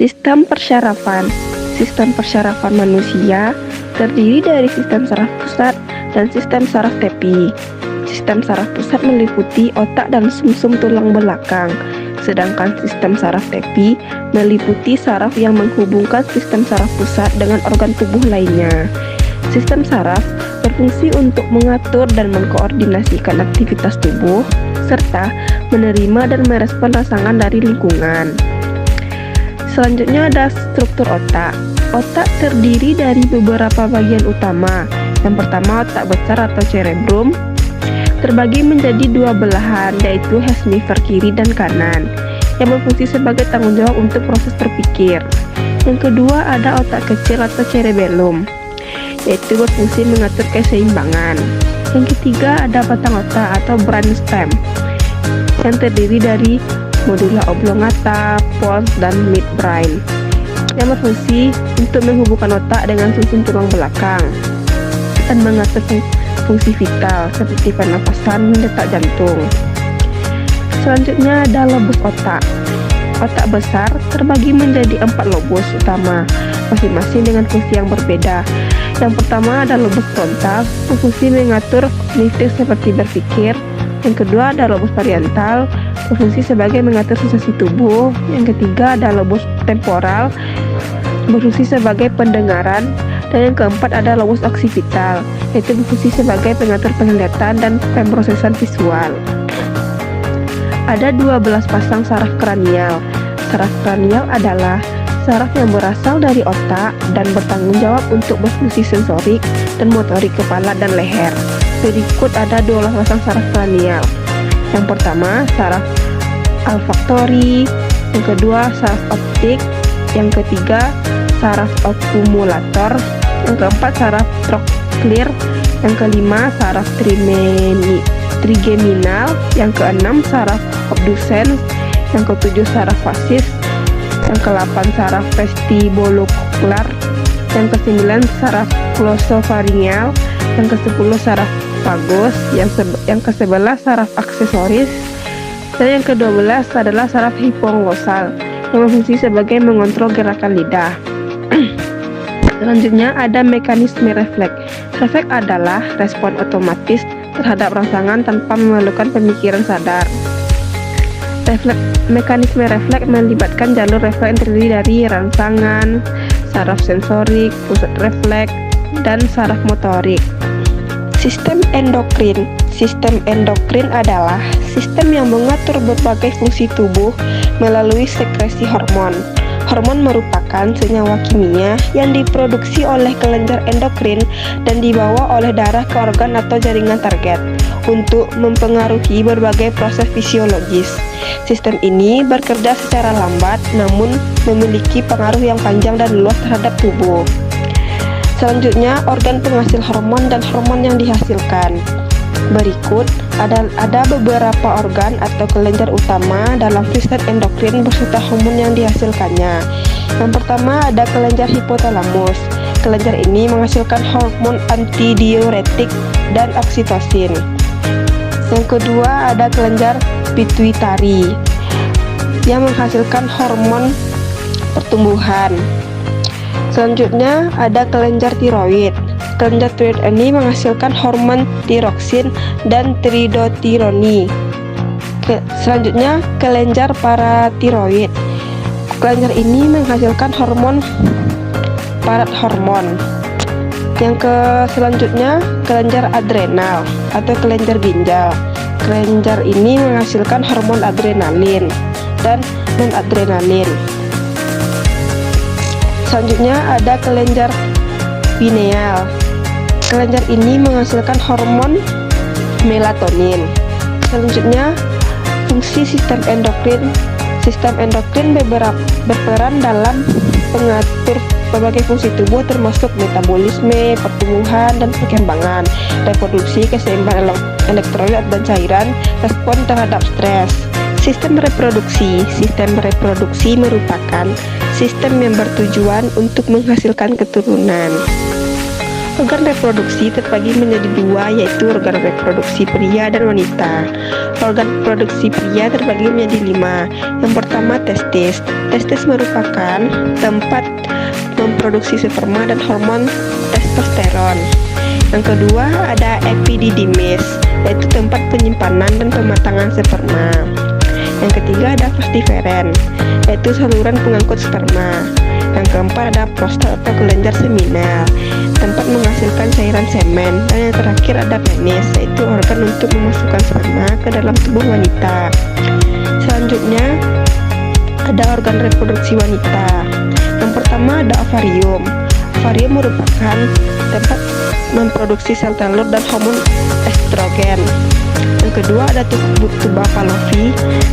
Sistem persyarafan. Sistem persyarafan manusia terdiri dari sistem saraf pusat dan sistem saraf tepi. Sistem saraf pusat meliputi otak dan sumsum tulang belakang, sedangkan sistem saraf tepi meliputi saraf yang menghubungkan sistem saraf pusat dengan organ tubuh lainnya. Sistem saraf berfungsi untuk mengatur dan mengkoordinasikan aktivitas tubuh, serta menerima dan merespon rangsangan dari lingkungan. Selanjutnya ada struktur otak. Otak terdiri dari beberapa bagian utama. Yang pertama, otak besar atau cerebrum, terbagi menjadi dua belahan, yaitu hemisfer kiri dan kanan, yang berfungsi sebagai tanggung jawab untuk proses berpikir. Yang kedua, ada otak kecil atau cerebellum, yaitu berfungsi mengatur keseimbangan. Yang ketiga, ada batang otak atau brainstem, yang terdiri dari medulla oblongata, pons, dan midbrain, yang berfungsi untuk menghubungkan otak dengan sumsum tulang belakang dan mengatur fungsi vital seperti pernapasan dan detak jantung. Selanjutnya ada lobus otak. Otak besar terbagi menjadi 4 lobus utama, masing-masing dengan fungsi yang berbeda. Yang pertama ada lobus frontal, berfungsi mengatur kognitif seperti berpikir. Yang kedua ada lobus parietal, berfungsi sebagai mengatur sensasi tubuh. Yang ketiga ada lobus temporal, berfungsi sebagai pendengaran. Dan yang keempat ada lobus occipital, yaitu berfungsi sebagai pengatur penglihatan dan pemrosesan visual. Ada 12 pasang saraf kranial. Saraf kranial adalah saraf yang berasal dari otak dan bertanggung jawab untuk berfungsi sensorik dan motorik kepala dan leher. Berikut ada 12 pasang saraf kranial. Yang pertama, saraf olfaktori. Yang kedua, saraf optik. Yang ketiga, saraf okumulator. Yang keempat, saraf troklear. Yang kelima, saraf trigeminal. Yang keenam, saraf obducens. Yang ketujuh, saraf fasis. Yang ke-8 saraf vestibulocochlear. Yang ke-9 saraf glossopharyngeal. Yang ke-10 saraf vagus. Yang ke-11 saraf aksesoris. Dan yang ke-12 adalah saraf hipoglosal, yang berfungsi sebagai mengontrol gerakan lidah. Selanjutnya ada mekanisme refleks. Refleks adalah respon otomatis terhadap rangsangan tanpa memerlukan pemikiran sadar. Mekanisme refleks melibatkan jalur refleks yang terdiri dari rangsangan, saraf sensorik, pusat refleks, dan saraf motorik. Sistem endokrin. Sistem endokrin adalah sistem yang mengatur berbagai fungsi tubuh melalui sekresi hormon. Hormon merupakan senyawa kimia yang diproduksi oleh kelenjar endokrin dan dibawa oleh darah ke organ atau jaringan target untuk mempengaruhi berbagai proses fisiologis. Sistem ini bekerja secara lambat namun memiliki pengaruh yang panjang dan luas terhadap tubuh. Selanjutnya, organ penghasil hormon dan hormon yang dihasilkan. Berikut ada beberapa organ atau kelenjar utama dalam sistem endokrin beserta hormon yang dihasilkannya. Yang pertama ada kelenjar hipotalamus. Kelenjar ini menghasilkan hormon antidiuretik dan oksitosin. Yang kedua ada kelenjar pituitari yang menghasilkan hormon pertumbuhan. Selanjutnya ada kelenjar tiroid. Kelenjar tiroid ini menghasilkan hormon tiroksin dan tridotironi. Selanjutnya kelenjar paratiroid. Kelenjar ini menghasilkan hormon parathormon. Selanjutnya kelenjar adrenal atau kelenjar ginjal. Kelenjar ini menghasilkan hormon adrenalin dan non-adrenalin. Selanjutnya ada kelenjar pineal. Kelenjar ini menghasilkan hormon melatonin. Selanjutnya, fungsi sistem endokrin. Sistem endokrin berperan dalam mengatur berbagai fungsi tubuh termasuk metabolisme, pertumbuhan dan perkembangan, reproduksi, keseimbangan elektrolit dan cairan, respon terhadap stres. Sistem reproduksi. Sistem reproduksi merupakan sistem yang bertujuan untuk menghasilkan keturunan. Organ reproduksi terbagi menjadi dua, yaitu organ reproduksi pria dan wanita. Organ reproduksi pria terbagi menjadi 5. Yang pertama testis. Testis merupakan tempat memproduksi sperma dan hormon testosteron. Yang kedua ada epididymis, yaitu tempat penyimpanan dan pematangan sperma. Yang ketiga ada vas deferens, yaitu saluran pengangkut sperma. Yang keempat ada prostat atau kelenjar seminal, tempat menghasilkan cairan semen. Dan yang terakhir ada penis, yaitu organ untuk memasukkan sperma ke dalam tubuh wanita. Selanjutnya ada organ reproduksi wanita. Yang pertama ada ovarium. Ovarium merupakan tempat memproduksi sel telur dan hormon estrogen. Yang kedua ada tuba Fallopi,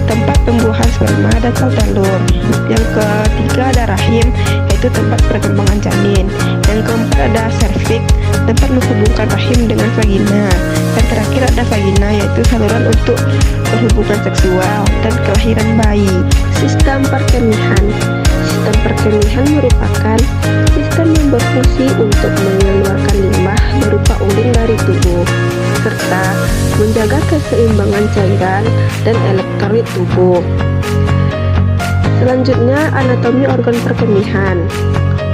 tempat pembuahan sperma dan sel telur. Yang ketiga ada rahim, yaitu tempat perkembangan janin. Yang keempat ada cervix, tempat menghubungkan rahim dengan vagina. Dan terakhir ada vagina, yaitu saluran untuk berhubungan seksual dan kelahiran bayi. Sistem perkemihan. Sistem perkemihan merupakan sistem yang berfungsi untuk mengeluarkan limbah berupa urin dari tubuh, serta menjaga keseimbangan cairan dan elektrolit tubuh. Selanjutnya, anatomi organ perkemihan.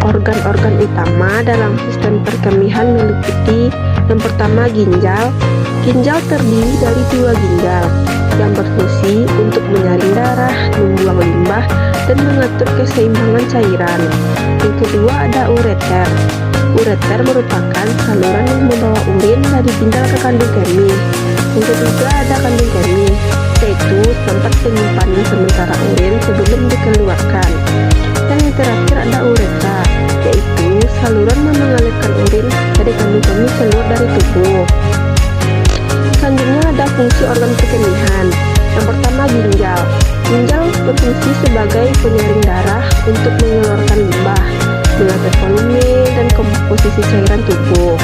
Organ-organ utama dalam sistem perkemihan meliputi yang pertama ginjal. Ginjal terdiri dari 2 ginjal yang berfungsi untuk menyaring darah, membuang limbah, dan mengatur keseimbangan cairan. Yang kedua ada ureter. Ureter merupakan saluran yang membawa urin dari ginjal ke kandung kemih. Yang ketiga ada kandung kemih, yaitu tempat penyimpanan sementara urin sebelum dikeluarkan. Dan yang terakhir ada uretra, yaitu saluran yang mengalirkan urin dari kandung kemih keluar dari tubuh. Selanjutnya ada fungsi organ perkemihan. Yang pertama ginjal. Ginjal berfungsi sebagai penyaring darah untuk mengeluarkan limbah, mengatur volume dan komposisi cairan tubuh,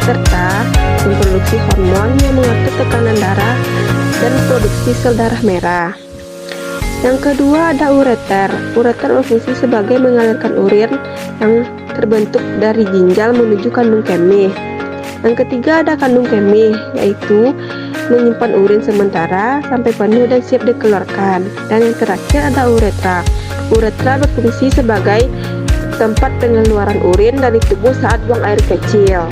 serta memproduksi hormon yang mengatur tekanan darah dan produksi sel darah merah. Yang kedua ada ureter. Ureter berfungsi sebagai mengalirkan urin yang terbentuk dari ginjal menuju kandung kemih. Yang ketiga ada kandung kemih, yaitu menyimpan urin sementara sampai penuh dan siap dikeluarkan. Dan yang terakhir ada uretra. Uretra berfungsi sebagai tempat pengeluaran urin dari tubuh saat buang air kecil.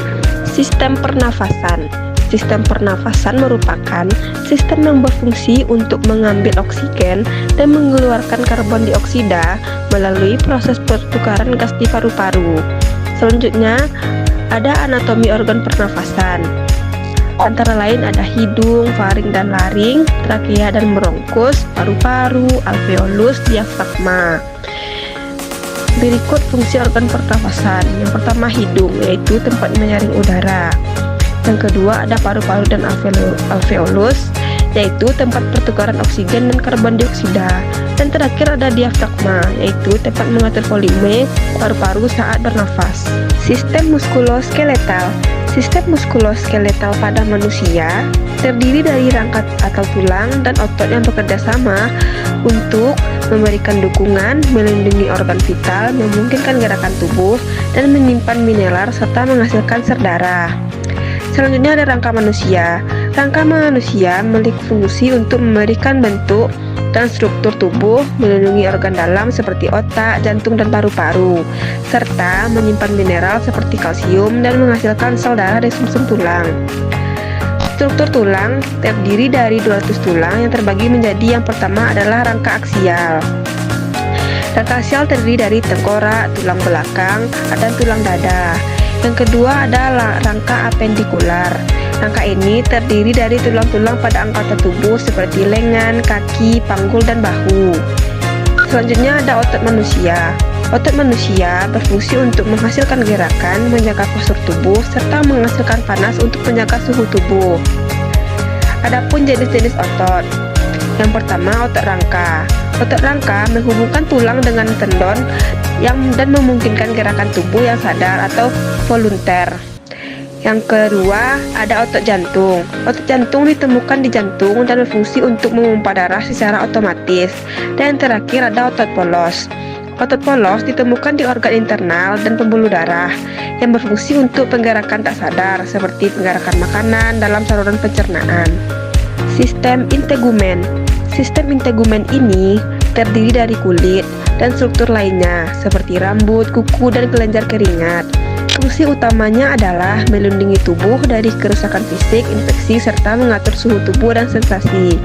Sistem pernafasan. Sistem pernafasan merupakan sistem yang berfungsi untuk mengambil oksigen dan mengeluarkan karbon dioksida melalui proses pertukaran gas di paru-paru. Selanjutnya ada anatomi organ pernafasan. Antara lain ada hidung, faring dan laring, trakea dan bronkus, paru-paru, alveolus, diafragma. Berikut fungsi organ pernafasan. Yang pertama hidung, yaitu tempat menyaring udara. Yang kedua ada paru-paru dan alveolus, yaitu tempat pertukaran oksigen dan karbon dioksida. Dan terakhir ada diafragma, yaitu tempat mengatur volume paru-paru saat bernafas. Sistem muskuloskeletal. Sistem muskuloskeletal pada manusia terdiri dari rangka atau tulang dan otot yang bekerja sama untuk memberikan dukungan, melindungi organ vital, memungkinkan gerakan tubuh, dan menyimpan mineral serta menghasilkan sel darah. Selanjutnya ada rangka manusia. Rangka manusia memiliki fungsi untuk memberikan bentuk dan struktur tubuh, melindungi organ dalam seperti otak, jantung, dan paru-paru, serta menyimpan mineral seperti kalsium dan menghasilkan sel darah dari sumsum tulang. Struktur tulang terdiri dari 200 tulang yang terbagi menjadi yang pertama adalah rangka aksial. Rangka aksial terdiri dari tengkorak, tulang belakang, dan tulang dada. Yang kedua adalah rangka apendikular. Rangka ini terdiri dari tulang-tulang pada anggota tubuh seperti lengan, kaki, panggul, dan bahu. Selanjutnya ada otot manusia. Otot manusia berfungsi untuk menghasilkan gerakan, menjaga postur tubuh, serta menghasilkan panas untuk menjaga suhu tubuh. Adapun jenis-jenis otot. Yang pertama otot rangka. Otot rangka menghubungkan tulang dengan tendon dan memungkinkan gerakan tubuh yang sadar atau volunteer. Yang kedua ada otot jantung. Otot jantung ditemukan di jantung dan berfungsi untuk memompa darah secara otomatis. Dan yang terakhir ada otot polos. Otot polos ditemukan di organ internal dan pembuluh darah yang berfungsi untuk penggerakan tak sadar seperti penggerakan makanan dalam saluran pencernaan. Sistem integumen. Sistem integumen ini terdiri dari kulit dan struktur lainnya seperti rambut, kuku, dan kelenjar keringat. Fungsi utamanya adalah melindungi tubuh dari kerusakan fisik, infeksi, serta mengatur suhu tubuh dan sensasi.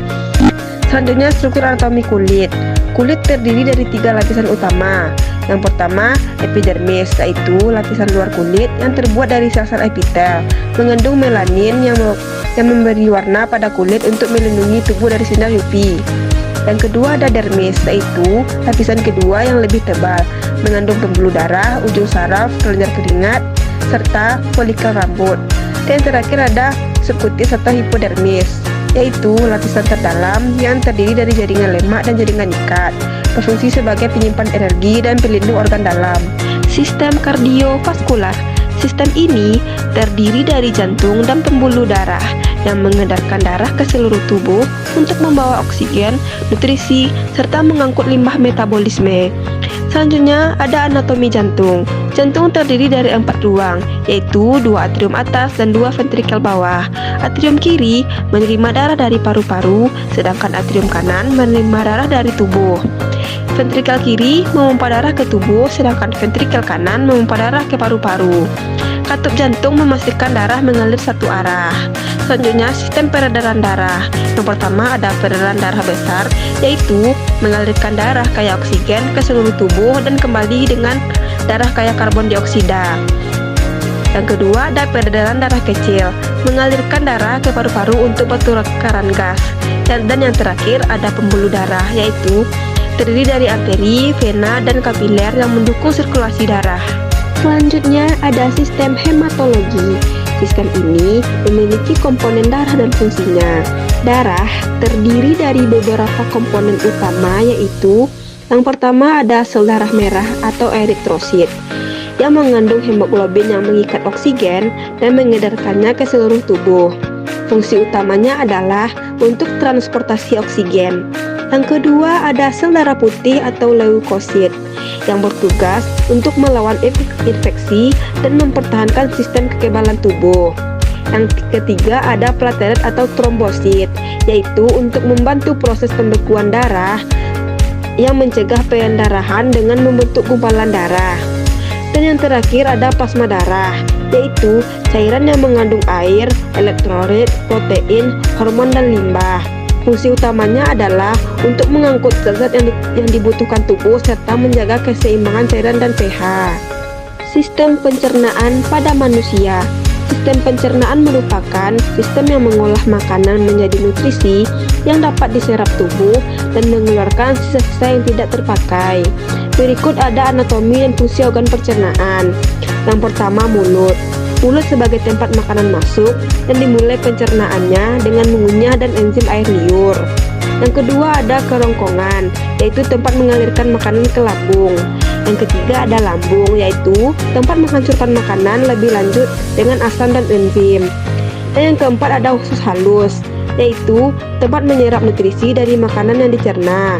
Selanjutnya, struktur anatomi kulit. Kulit terdiri dari 3 lapisan utama. Yang pertama, epidermis, yaitu lapisan luar kulit yang terbuat dari sel-sel epitel, mengandung melanin yang memberi warna pada kulit untuk melindungi tubuh dari sinar UV. Yang kedua ada dermis, yaitu lapisan kedua yang lebih tebal, mengandung pembuluh darah, ujung saraf, kelenjar keringat, serta folikel rambut. Dan yang terakhir ada subkutis atau hipodermis, yaitu lapisan terdalam yang terdiri dari jaringan lemak dan jaringan ikat, berfungsi sebagai penyimpan energi dan pelindung organ dalam. Sistem kardiovaskular. Sistem ini terdiri dari jantung dan pembuluh darah yang mengedarkan darah ke seluruh tubuh untuk membawa oksigen, nutrisi, serta mengangkut limbah metabolisme. Selanjutnya ada anatomi jantung. Jantung terdiri dari 4 ruang, yaitu 2 atrium atas dan 2 ventrikel bawah. Atrium kiri menerima darah dari paru-paru, sedangkan atrium kanan menerima darah dari tubuh. Ventrikel kiri memompa darah ke tubuh, sedangkan ventrikel kanan memompa darah ke paru-paru. Katup jantung memastikan darah mengalir satu arah. Selanjutnya, sistem peredaran darah. Yang pertama ada peredaran darah besar, yaitu mengalirkan darah kaya oksigen ke seluruh tubuh dan kembali dengan darah kaya karbon dioksida. Yang kedua ada peredaran darah kecil, mengalirkan darah ke paru-paru untuk pertukaran gas. Dan yang terakhir ada pembuluh darah, yaitu terdiri dari arteri, vena, dan kapiler yang mendukung sirkulasi darah. Selanjutnya ada sistem hematologi. Sistem ini memiliki komponen darah dan fungsinya. Darah terdiri dari beberapa komponen utama, yaitu yang pertama ada sel darah merah atau eritrosit yang mengandung hemoglobin yang mengikat oksigen dan mengedarkannya ke seluruh tubuh. Fungsi utamanya adalah untuk transportasi oksigen. Yang kedua ada sel darah putih atau leukosit yang bertugas untuk melawan infeksi dan mempertahankan sistem kekebalan tubuh. Yang ketiga ada platelet atau trombosit, yaitu untuk membantu proses pembekuan darah yang mencegah pendarahan dengan membentuk gumpalan darah. Dan yang terakhir ada plasma darah, yaitu cairan yang mengandung air, elektrolit, protein, hormon, dan limbah. Fungsi utamanya adalah untuk mengangkut zat-zat yang dibutuhkan tubuh serta menjaga keseimbangan cairan dan pH. Sistem pencernaan pada manusia. Sistem pencernaan merupakan sistem yang mengolah makanan menjadi nutrisi yang dapat diserap tubuh dan mengeluarkan sisa-sisa yang tidak terpakai. Berikut ada anatomi dan fungsi organ pencernaan. Yang pertama mulut. Mulut sebagai tempat makanan masuk dan dimulai pencernaannya dengan mengunyah dan enzim air liur. Yang kedua ada kerongkongan, yaitu tempat mengalirkan makanan ke lambung. Yang ketiga ada lambung, yaitu tempat menghancurkan makanan lebih lanjut dengan asam dan enzim. Dan yang keempat ada usus halus, yaitu tempat menyerap nutrisi dari makanan yang dicerna.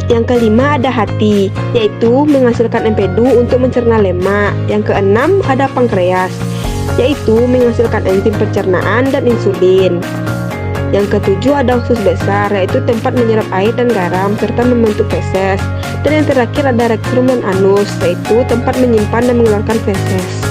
Yang kelima ada hati, yaitu menghasilkan empedu untuk mencerna lemak. Yang keenam ada pankreas, yaitu menghasilkan enzim pencernaan dan insulin. Yang ketujuh ada usus besar, yaitu tempat menyerap air dan garam serta membentuk feses. Dan yang terakhir ada rektum dan anus, yaitu tempat menyimpan dan mengeluarkan feses.